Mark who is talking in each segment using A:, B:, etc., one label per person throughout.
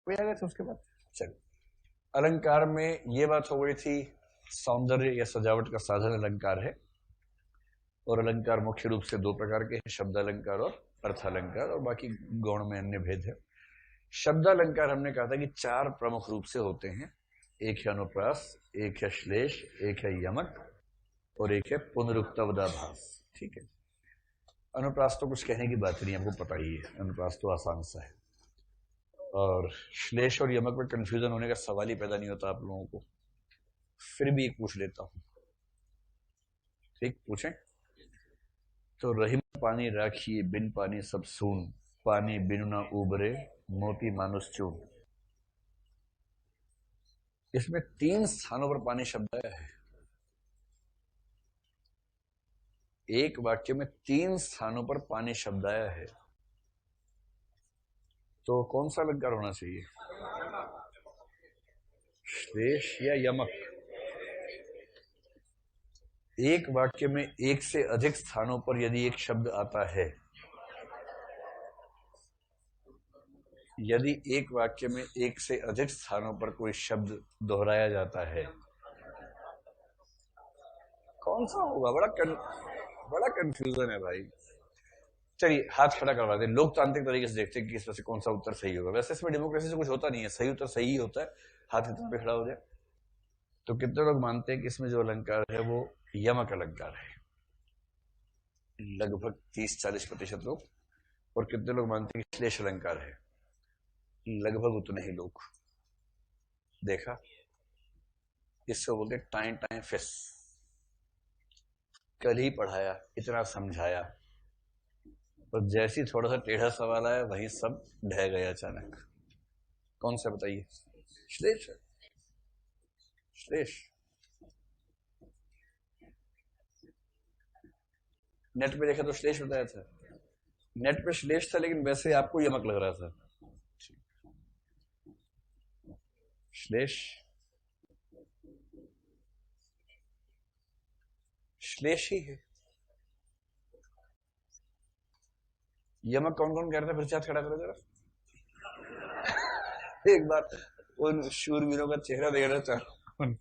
A: कोई आ गए थे उसके बाद? चलो, अलंकार में ये बात हो गई थी, सौंदर्य या सजावट का साधन अलंकार है। और अलंकार मुख्य रूप से दो प्रकार के हैं, शब्द अलंकार और अर्थ अलंकार, और बाकी गौण में अन्य भेद है। शब्द अलंकार हमने कहा था कि चार प्रमुख रूप से होते हैं। एक है अनुप्रास, एक है श्लेष, एक है यमक, और एक है पुनरुक्तवदाभास। ठीक है, अनुप्रास तो कुछ कहने की बात नहीं, आपको पता ही है, अनुप्रास तो आसान सा है। और श्लेष और यमक में कंफ्यूजन होने का सवाल ही पैदा नहीं होता आप लोगों को, फिर भी एक पूछ लेता हूं। ठीक, पूछें? तो रहीम पानी राखिए, बिन पानी सब सून, पानी बिनु ना उबरे, मोती मानुष चून। इसमें 3 स्थानों पर पानी शब्द आया है। एक वाक्य में 3 स्थानों पर पानी शब्द आया है, तो कौन सा अलंकार होना चाहिए? श्लेष या यमक? एक वाक्य में एक से अधिक स्थानों पर यदि एक शब्द आता है, यदि एक वाक्य में एक से अधिक स्थानों पर कोई शब्द दोहराया जाता है, कौन सा होगा? बड़ा कंफ्यूजन है भाई। चलिए हाथ खड़ा करवा दे, लोकतांत्रिक तरीके से देखते हैं कि इसमें से कौन सा उत्तर सही होगा। वैसे इसमें डेमोक्रेसी से कुछ होता नहीं है, सही उत्तर सही ही होता है। हाथ कितने पे खड़ा हो जाए। तो कितने लोग मानते हैं कि इसमें जो अलंकार है वो यमक अलंकार है? लगभग 30-40% लोग। और कितने लोग मानते हैं कि श्लेष अलंकार है? लगभग उतने ही लोग। देखा, इसको बोलते टाइम टाइम फिस। कल ही पढ़ाया, इतना समझाया, और जैसी थोड़ा सा टेढ़ा सवाल आया वहीं सब ढह गए अचानक। कौन सा बताइए? श्लेष है, श्लेष। नेट पे देखा तो श्लेष बताया था, नेट पे श्लेष था, लेकिन वैसे आपको यमक लग रहा था। श्लेष, श्लेष ही है। यमक कौन कौन कह रहा था? फिर से हाथ खड़ा करो जरा। एक बार उन शूरवीरों का चेहरा देखना चाहता हूं,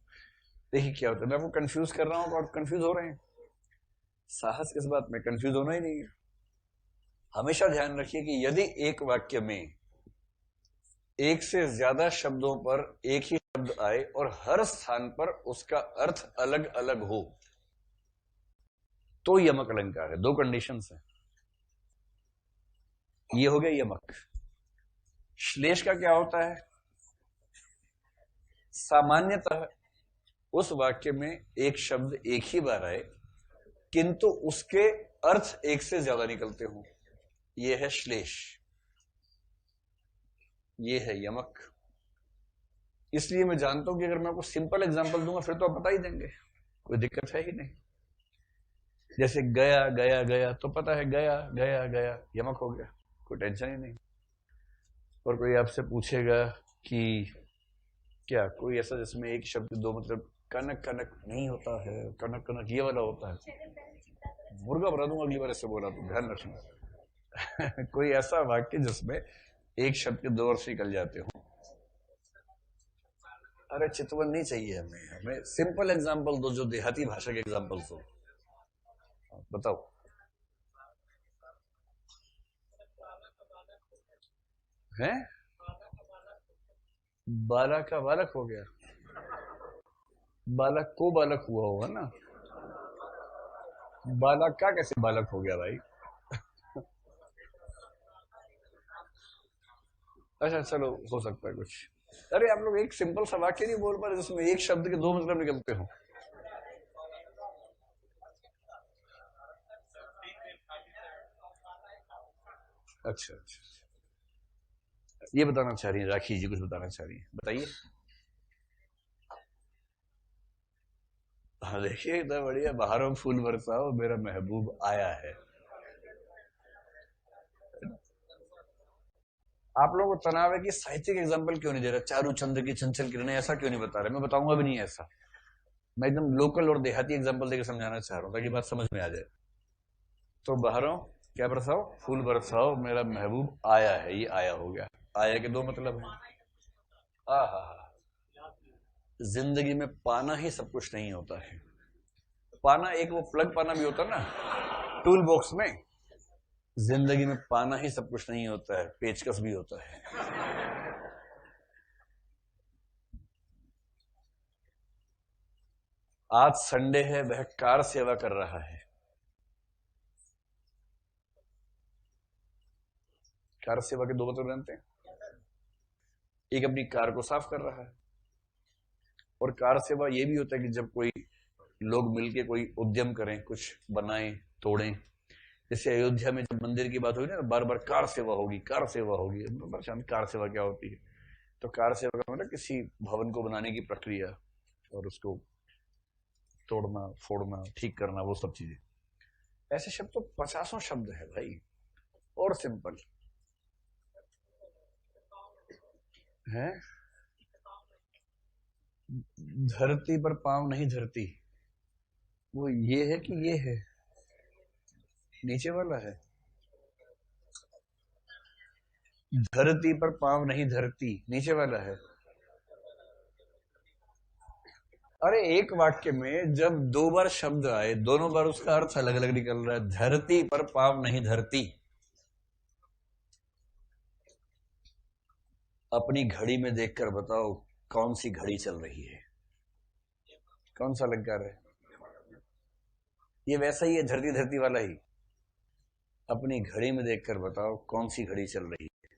A: देखिए क्या होता है। मैं आपको कंफ्यूज कर रहा हूं और कंफ्यूज हो रहे हैं। साहस किस बात में? कंफ्यूज होना ही नहीं है। हमेशा ध्यान रखिए कि यदि एक वाक्य में एक से ज्यादा शब्दों पर एक ही शब्द आए और हर स्थान पर उसका अर्थ अलग अलग हो, तो यमक अलंकार है। 2 कंडीशंस हैं। ये हो गया यमक। श्लेष का क्या होता है? सामान्यतः उस वाक्य में एक शब्द एक ही बार आए, किंतु उसके अर्थ एक से ज्यादा निकलते हों, यह है श्लेष, ये है यमक। इसलिए मैं जानता हूं कि अगर मैं आपको सिंपल एग्जांपल दूंगा फिर तो आप बता ही देंगे, कोई दिक्कत है ही नहीं। जैसे गया गया गया, तो पता है गया गया गया, यमक हो गया, कोई टेंशन ही नहीं। और कोई आपसे पूछेगा कि क्या कोई ऐसा जिसमें एक शब्द दो मतलब, कनक कनक नहीं होता है, कनक कनक ये वाला होता है, मुर्गा बना दूंगा अगली बार ऐसे बोला तो ध्यान रखना। कोई ऐसा वाक्य जिसमें एक शब्द के 2 अर्थ निकल जाते हो। अरे चितवन नहीं चाहिए हमें सिंपल एग्जांपल दो, जो देहाती भाषा के एग्जांपल्स हो। बताओ। हैं? बालक का बालक हो गया, बालक को बालक हुआ होगा ना, बालक का कैसे बालक हो गया भाई? अच्छा चलो, हो सकता है कुछ। अरे आप लोग एक सिंपल सा वाक्य नहीं बोल पा रहे जिसमें एक शब्द के 2 मतलब निकलते हो। अच्छा अच्छा, ये बताना चाह रही है राखी जी, कुछ बताना चाह रही है, बताइए। हाँ देखिए, इतना बढ़िया, बाहरों फूल बरसाओ मेरा महबूब आया है। आप लोगों को तनाव है कि साहित्यिक एग्जाम्पल क्यों नहीं दे रहा? चारू चंद्र की चंचल किरणें, ऐसा क्यों नहीं बता रहे? मैं बताऊंगा भी नहीं ऐसा, मैं एकदम लोकल और देहाती एग्जाम्पल देकर समझाना चाह रहा हूँ ताकि बात समझ में आ जाए। तो बाहरों क्या बरसाओ? फूल बरसाओ मेरा महबूब आया है, ये आया हो गया। आया के 2 मतलब है। आहा, जिंदगी में पाना ही सब कुछ नहीं होता है। पाना एक वो प्लग पाना भी होता है ना टूल बॉक्स में। जिंदगी में पाना ही सब कुछ नहीं होता है, पेचकस भी होता है। आज संडे है, वह कार सेवा कर रहा है। कार सेवा के दो मतलब जानते हैं? एक अपनी कार को साफ कर रहा है, और कार सेवा ये भी होता है कि जब कोई लोग मिलके कोई उद्यम करें, कुछ बनाएं, तोड़ें। जैसे अयोध्या में जब मंदिर की बात होगी ना, बार बार कार सेवा होगी, कार सेवा होगी। परेशान, कार सेवा क्या होती है? तो कार सेवा का मतलब किसी भवन को बनाने की प्रक्रिया और उसको तोड़ना, फोड़ना, ठीक करना, वो सब चीजें। ऐसे शब्द तो पचासों शब्द है भाई, और सिंपल है। धरती पर पांव नहीं धरती, वो ये है कि ये है? नीचे वाला है। धरती पर पांव नहीं धरती, नीचे वाला है। अरे एक वाक्य में जब दो बार शब्द आए, दोनों बार उसका अर्थ अलग अलग निकल रहा है। धरती पर पांव नहीं धरती। अपनी घड़ी में देखकर बताओ कौन सी घड़ी चल रही है? कौन सा अलंकार है ये? वैसा ही है, धरती धरती वाला ही। अपनी घड़ी में देखकर बताओ कौन सी घड़ी चल रही है,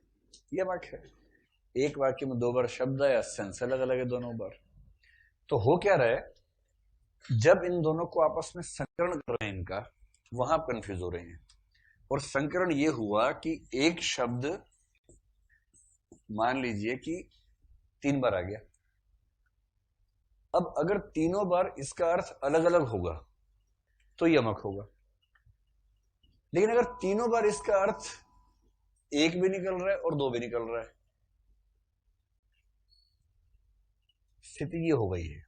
A: ये वाक्य है। एक वाक्य में दो बार शब्द आया, सेंस अलग अलग है दोनों बार। तो हो क्या रहा है, जब इन दोनों को आपस में संकरण कर रहे हैं इनका, वहां कंफ्यूज हो रहे हैं। और संकरण ये हुआ कि एक शब्द मान लीजिए कि 3 बार आ गया। अब अगर तीनों बार इसका अर्थ अलग अलग होगा तो यमक होगा, लेकिन अगर तीनों बार इसका अर्थ एक भी निकल रहा है और दो भी निकल रहा है, स्थिति ये हो गई है।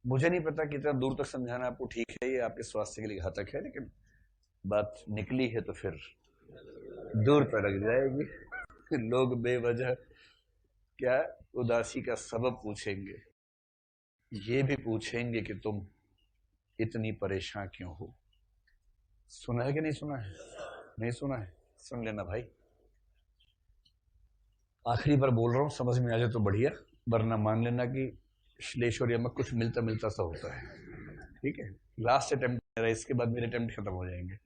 A: मुझे नहीं पता कितना दूर तक समझाना आपको ठीक है, ये आपके स्वास्थ्य के लिए घातक है, लेकिन बात निकली है तो फिर दूर पर लग जाएगी। लोग बेवजह क्या उदासी का सबब पूछेंगे, ये भी पूछेंगे कि तुम इतनी परेशान क्यों हो। सुना है कि नहीं सुना है? नहीं सुना है, सुन लेना भाई। आखिरी बार बोल रहा हूं, समझ में आ जाए तो बढ़िया, वरना मान लेना कि श्लेष और यमक कुछ मिलता मिलता सा होता है। ठीक है, लास्ट अटेम्प्ट मेरा, इसके बाद मेरे अटेम्प्ट खत्म हो जाएंगे।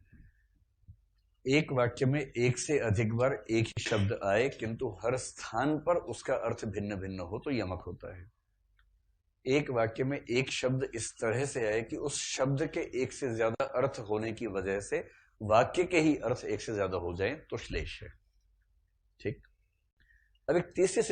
A: एक वाक्य में एक से अधिक बार एक ही शब्द आए, किंतु हर स्थान पर उसका अर्थ भिन्न भिन्न हो तो यमक होता है। एक वाक्य में एक शब्द इस तरह से आए कि उस शब्द के एक से ज्यादा अर्थ होने की वजह से वाक्य के ही अर्थ एक से ज्यादा हो जाए तो श्लेष है। ठीक। अब एक तीसरी